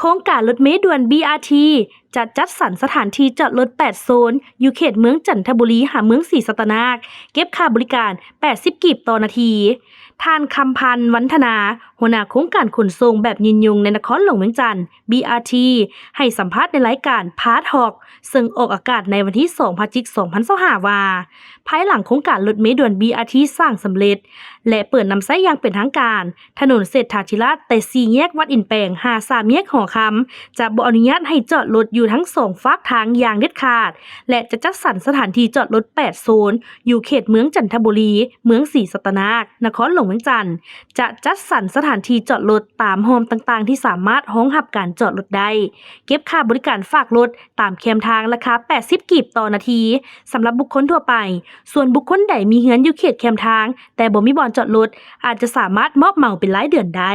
ครงการรถเมล์ด่วน BRT จัดสรรสถานที่จอดรถ 8 โซน อยู่เขตเมืองจันทบุรีหาเมืองศรีสัตนาค เก็บค่าบริการ 80 กีบต่อนาที ท่านคำพันธ์วันธนา หัวหน้าโครงการขนส่งแบบยืนยงในนครหลวงเวียงจันทน์ BRT ให้สัมภาษณ์ในรายการพาร์ทฮอกซึ่งออกอากาศในวันที่ 2 พฤศจิกายน 2025 ว่า ภายหลังโครงการรถเมล์ด่วน BRT สร้างสำเร็จ และเปิดนำใช้อย่างเป็นทางการ ถนนเศรษฐาธิราชแต่ 4 แยกวัดอินแปลงหา 3 แยกหอคำ จะบ่อนุญาตให้จอดรถอยู่ทั้ง 2 ฝากทางอย่างเด็ดขาด และจะจัดสรรสถานที่จอดรถ 8 โซน อยู่เขตเมืองจันทบุรี เมืองศรีสัตนาค นครหลวงเวียงจันทน์ จะจัดสรรสถานที่จอดรถตามโฮมต่างๆที่สามารถรองรับการจอดรถได้ เก็บค่าบริการฝากรถตามแคมทางราคา 80 กีบต่อนาทีสำหรับบุคคลทั่วไป ส่วนบุคคลใดมีเรือนอยู่เขตแคมทาง แต่บ่มีบ่อนจอดรถอาจจะสามารถมอบเหมาเป็นรายเดือนได้